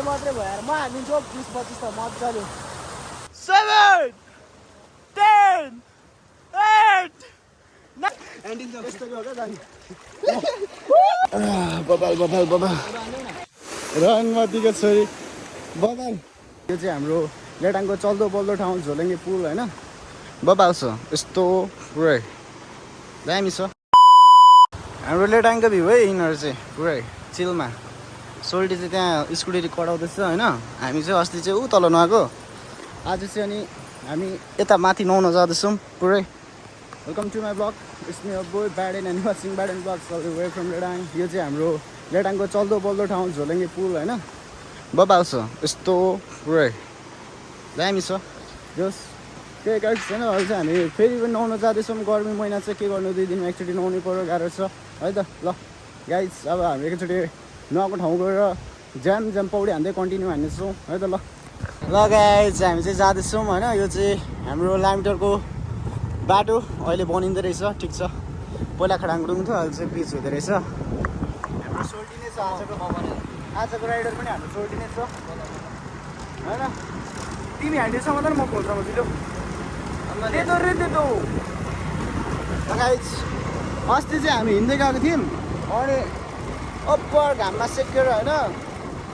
मात्रै भयो म हालिदिन्छु 20-25 त मजाले 7 10 8 एन्डिङ त्यस्तो हो क्या गाडी बबाल रनमतीको छोरी बबाल यो चाहिँ हाम्रो लेटाङको चल्दो बल्दो ठाउँ झोलङ्गे पुल होइन बबाल छ यस्तो पुरै दामी छ हाम्रो लेटाङको भ्यू है यिनीहरू चाहिँ पुरै चिलमा सोल्टी चाहिँ त्यहाँ स्कुटी कडाउँदैछ होइन हामी चाहिँ अस्ति चाहिँ ऊ तल नआएको आज चाहिँ अनि हामी यता माथि नुहाउन जाँदैछौँ पुरै welcome to my blog it's me बोय ब्याडेन एन्ड वाचिङ ब्याडेन blogs all the way from Letang यो चाहिँ हाम्रो लेटाङको चल्दो बल्दो ठाउँ झोलङ्गे पुल होइन बबाल छ यस्तो पुरै दामी छ जस त्यही गाडी छैन अहिले चाहिँ हामी फेरि पनि नुहाउन जाँदैछौँ गर्मी महिना चाहिँ के गर्नु 2 दिनमा एकचोटि नुहाउनु पर्यो गाह्रो छ है त ल गाइज अब हामी एकचोटि नुहाएको ठाउँ गएर ज्याम पौडी हान्दै कन्टिन्यू हान्नेछौँ है त ल गाइज हामी चाहिँ जाँदैछौँ होइन यो चाहिँ हाम्रो लामिटरको बाटो अहिले बनिँदो रहेछ ठिक छ पहिला खडाङडुङ थियो अहिले चाहिँ पिच हुँदो रहेछ हाम्रो सोल्टी नै छ आजको राइडर पनि हाम्रो सोल्टी नै छ होइन तिमी हान्डिसम्म त म खोल्छमा दिलो त्यो गाइज अस्ति चाहिँ हामी हिँड्दै गएको थियौँ अनि अप्पर घाममा सेकेर होइन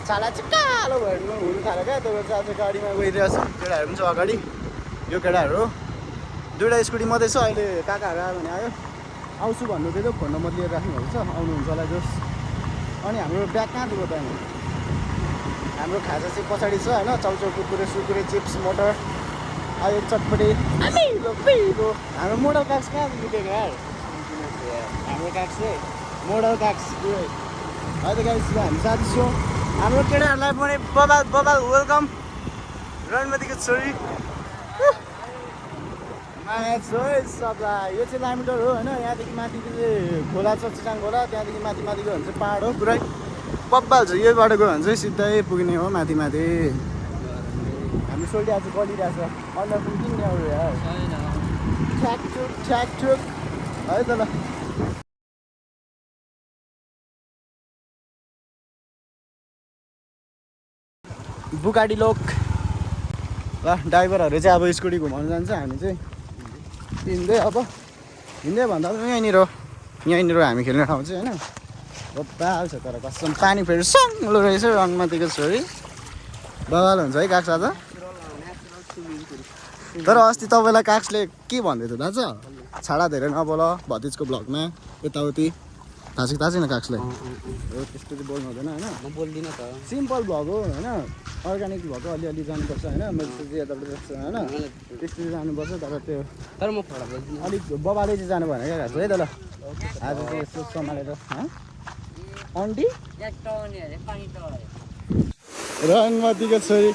छाला चाहिँ कालो भएर हुनु थाल्यो क्या त्यो चाहिँ आज गाडीमा गइरहेछ केटाहरू पनि छ अगाडि यो केटाहरू 2वटा स्कुटी मात्रै छ अहिले काकाहरू आयो भने आयो आउँछु भन्नु थियो फोन नम्बर लिएर राख्नुभएको छ आउनुहुन्छ होला जोस् अनि हाम्रो ब्याग कहाँ दिएको त हाम्रो खाजा चाहिँ पछाडि छ होइन चाउचाउ कुरकुरे चिप्स मटर आयो चटपटे हाम्रो मोडल काक्स कहाँ लुकेको यार हाम्रो काक्स चाहिँ मोडल काक्स अहिले गाइस हामी जाँदैछौँ हाम्रो केटाहरूलाई पनि बबाल वेलकम रणमतीको छोरी सबलाई यो चाहिँ लामिटर हो होइन यहाँदेखि माथि चाहिँ खोला छ चिटाङ खोला त्यहाँदेखि माथि गयो भने चाहिँ पाहाड हो पुरै बब्बाल छ यो बाटो गयो भने चाहिँ सिधै पुग्ने हो माथि हामी सोल्टी आज गलिरहेछ अन्डर पुग्ने अरू यार ठ्याक ठुक है त ल बुगाडी लोक ल ड्राइभरहरू चाहिँ अब स्कुटी घुमाउनु जान्छ हामी चाहिँ हिँड्दै भन्दा पनि यहीँनिर हामी खेल्ने ठाउँ चाहिँ होइन बब्बाल छ तर कसम पानी फेरि सङ्लो रहेछ रङमतीको छोरी बबाल हुन्छ है काक्स आज तर अस्ति तपाईँलाई काक्सले के भन्दै थियो थाहा छ छाडा धेरै नबोल भतिजको भ्लगमा यताउति थाहा छैन काक्सलाई त्यस्तो चाहिँ बोल्नु हुँदैन होइन म बोल्दिनँ त सिम्पल भ्लग हो होइन अर्ग्यानिक भएको अलिअलि जानुपर्छ होइन मैले यताबाट जस्तो होइन त्यस्तो जानुपर्छ तर म अलिक बबाले चाहिँ जानु भएन क्या घाँस है त ल आज चाहिँ यसो सम्हालेर अन्टी रङमतीको छोरी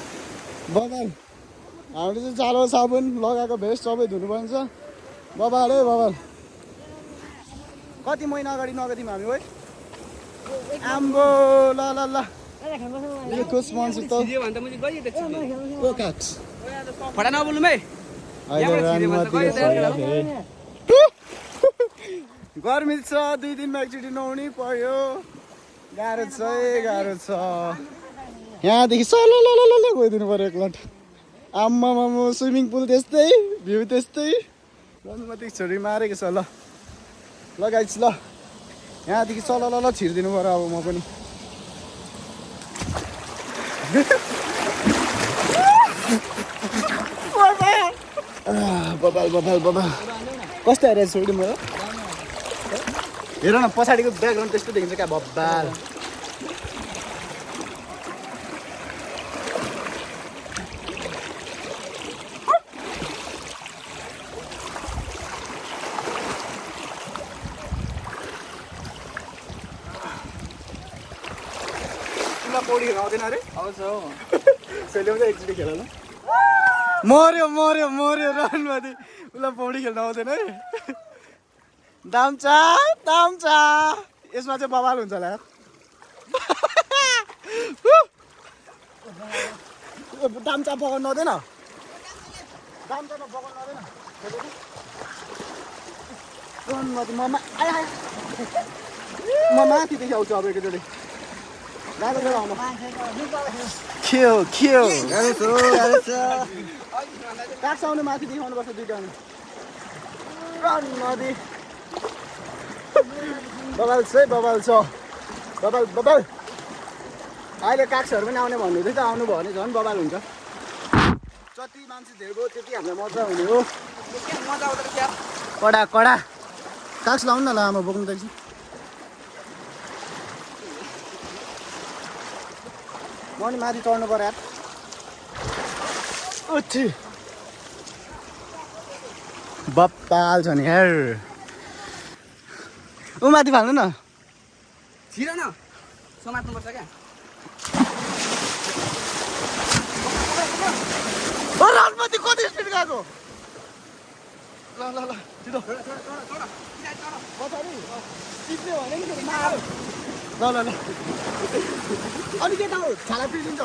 बबाल हामीले चाहिँ चारो साबुन लगाएको भेस्ट सबै धुनु पर्छ बबाल है बबाल कति महिना अगाडि नगएको थियौँ हामी है आम्बो ल कुछ मान्छे त ओ काक्स फटा नबोल्नु है अहिले रङमतीको छोरी गर्मी छ 2 दिनमा एकचोटि नुहाउनै पर्यो गाह्रो छ यहाँदेखि सल गइदिनु पर्यो एकलट आम्मामामु स्विमिङ पुल त्यस्तै भ्यू त्यस्तै रङमतीको छोरी मारेको छ ल गाइस ल यहाँदेखि सल छिर्दिनु पर्यो अब म पनि बबाल कस्तो हेरेको छोडी म हेर न पछाडिको ब्याकग्राउन्ड त्यस्तो देखिन्छ क्या बब्बाल पौडी खेल्न आउँदैन अरे आउँछ हौ सेलिउँछ एकचोटि खेल ल मर्यो रनमती उसलाई पौडी खेल्न आउँदैन है दाम्चा यसमा चाहिँ बबाल हुन्छ होला दाम्चा पकाउनु आउँदैन रनमती म माथिदेखि आउँछु अब एकचोटि गाह्रो छ आउनु के हो गाह्रो छ काठ आउनु माथि देखाउनुपर्छ दुईटा नदी बबाल छ है बबाल छ बबाल अहिले काक्सहरू पनि आउने भन्नुहुँदै त आउनु भयो भने झन् बबाल हुन्छ जति मान्छे धेरै भयो त्यति हामीलाई मजा हुने हो मजा आउँदो रहेछ कडा काक्स लाउनु न ल आमा बोक्नु त एकछिन म नि माथि चढ्नु पर्यो यार उठी बप्पाल छ नि यार ऊ माथि फाल्नु न छिर न समात्नुपर्छ क्या राजमती कति स्पिड गएको ल छिटो पछाडि टिप्ने भने नि मार ल अनि के त छाला पिर्दिन्छ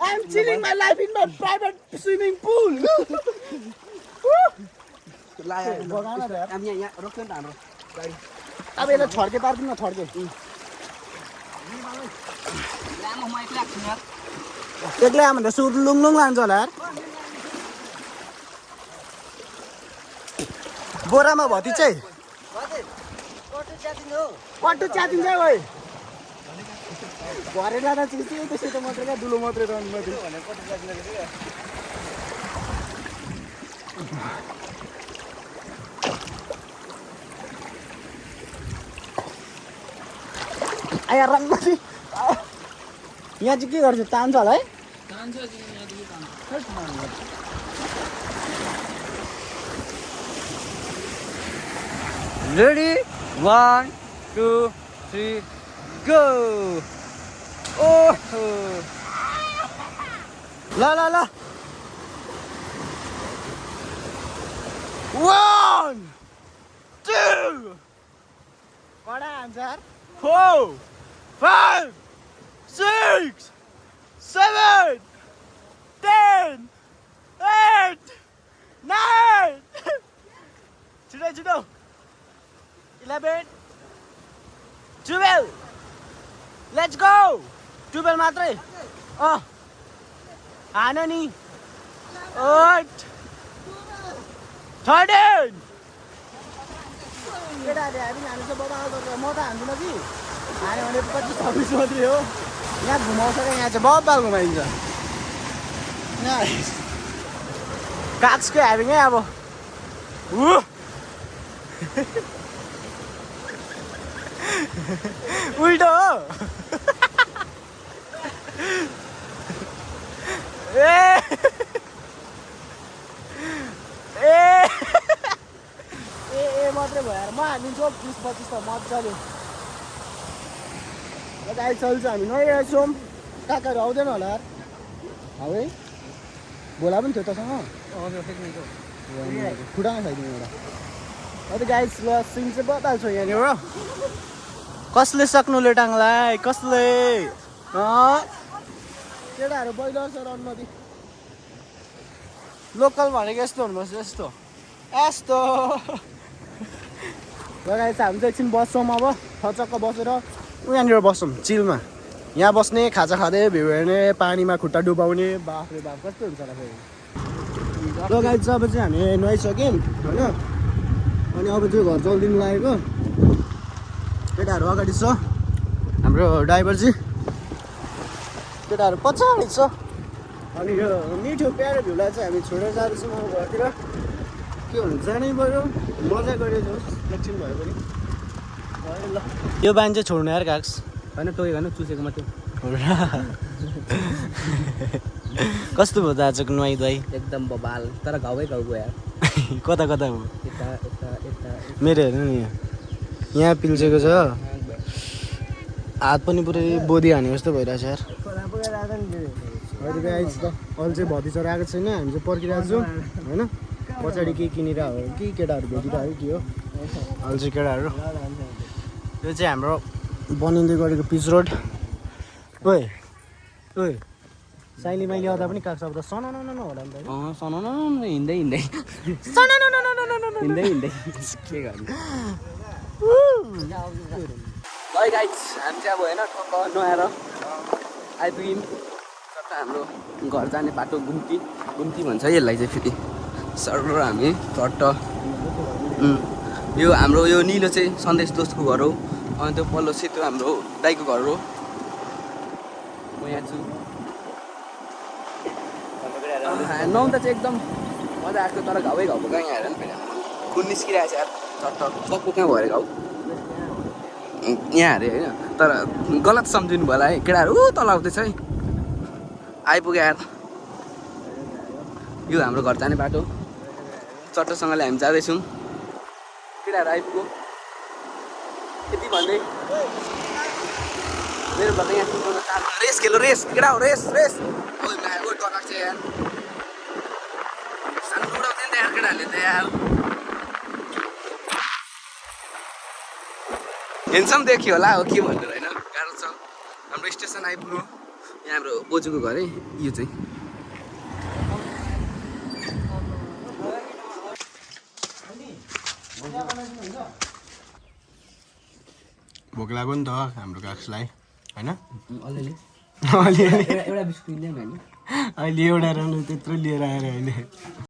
I'm chilling my life in my private swimming pool. यहाँ रोक्छ नि त हाम्रो गाडी अब यसलाई छड्के पारिदिउँ न छड्के लामो म एक्लै आएको छु यार एक्लै आयो भने सुर लुङलुङ लान्छ होला यार बोरामा भति चाहिँ कट्टु च्यातिन्छ है भरे लाँदा चाहिँ त्यसै त मात्रै क्या दुलो मात्रै रहनु मात्रै आया रङमाथि यहाँ चाहिँ के गर्छ तान्छ होला है रेडी 1 2 3 गो ओहो ल 1 2 कडा आन्सर 4 5 6 7 10 8 9 छिटो 11 12 लेट्स गो 12 मात्रै हान नि 8 13 केटाहरूले हामी हाल्नु चाहिँ बबाल गरेर म त हान्दिनँ कि हाल्यो भने 25-26 मात्रै हो यहाँ घुमाउँछ क्या यहाँ चाहिँ बबाल घुमाइन्छ यहाँ काक्सकै हामी अब उल्टो हो ए मात्रै भयो यार म हालिदिन्छु 20-25 त मजाले गाडी चल्छ हामी नयाँ छौँ काकाहरू आउँदैन होला यार हौ है बोला पनि थियो तसँग खुट्टामा खाइदिउँ एउटा अन्त गाडी ल सिङ चाहिँ बबाल छ यहाँनिर हो कसले सक्नु लेटाङलाई कसले केटाहरू पहिलो छ रनमती लोकल भनेको यस्तो हुनुपर्छ यस्तो गाडी चाहिँ हामी चाहिँ एकछिन बस्छौँ अब थचक्क बसेर यहाँनिर बसौँ चिलमा यहाँ बस्ने खाजा खाँदै भ्यू हेर्ने पानीमा खुट्टा डुबाउने बाफ्रे बाफ कस्तो हुन्छ होला फेरि ल गाडी चाहिँ अब चाहिँ हामी नुहाइसक्यौँ होइन अनि अब चाहिँ घर चल्दिनु लागेको केटाहरू अगाडि छ हाम्रो ड्राइभर चाहिँ केटाहरू पछाडि छ अनि यो मिठो प्यारो भ्यूलाई चाहिँ हामी छोडेर जाँदैछौँ अब घरतिर के हुन्छ जानै पऱ्यो मजा गरेर जाओस् एकछिन भयो भने ल यो बानी चाहिँ छोड्नु यार काक्स होइन टोकेको होइन चुसेको मात्रै कस्तो भयो त आजको नुहाइ धुवाइ एकदम बबाल तर घाउ गयो यार कता भयो यता मेरो हेर्नु नि यहाँ पिल्सेको छ हात पनि पुरै बोधी हाने जस्तो भइरहेछ यार अहिले गाइस त अहिले चाहिँ भति चरा आएको छैन हामी चाहिँ पर्खिरहेको छौँ होइन पछाडि केही किनेर हो कि केटाहरू भेटिरहेको के हो अहिले चाहिँ केटाहरू यो चाहिँ हाम्रो बनिँदै गरेको पिच रोड ओए ओए साइली माइली आउँदा पनि काग शब्द सनन होला नि त सनाउन हिँड्दै हिँड्दै हिँड्दै हिँड्दै के गर्नु है गाइस हामी चाहिँ अब होइन ठक्क नआएर आइपुग्यौँ सट्ट हाम्रो घर जाने बाटो घुम्ती भन्छ यसलाई चाहिँ फेरि सर हामी चट्ट यो हाम्रो यो निलो चाहिँ सन्देश दोस्तको घर हो अनि त्यो पल्लो सेतो हाम्रो दाइको घर हो म यहाँ छु नुहाउँदा चाहिँ एकदम मजा आएको तर घाउै घाउको कहाँ यहाँ हेर नि फेरि खुन निस्किरहेको छ यार चट्ट सक्को कहाँ भएर घाउ यहाँ अरे होइन तर गलत सम्झिनु भयो होला है केटाहरू ऊ तल आउँदैछ है आइपुग्यो यार यो हाम्रो घर जाने बाटो चट्टसँगले हामी जाँदैछौँ केटाहरू आइपुग्यो यति भन्दै मेरो घर यहाँ रेस खेलो रेस केटा हो रेस रेस डर लाग्छ यार सानो उडाउँदैन त यार केटाहरूले त यार हेन्सम देखियो होला हो के भन्नु होइन गाह्रो छ हाम्रो स्टेसन आइपुग्यो यहाँ हाम्रो बोजूको घर है यो चाहिँ भोक लाग्यो नि त हाम्रो काक्सलाई होइन अलिअलि अलिअलि एउटा बिस्कुट ल्याउँ होइन अहिले एउटा राम्रो त्यत्रो लिएर आएर अहिले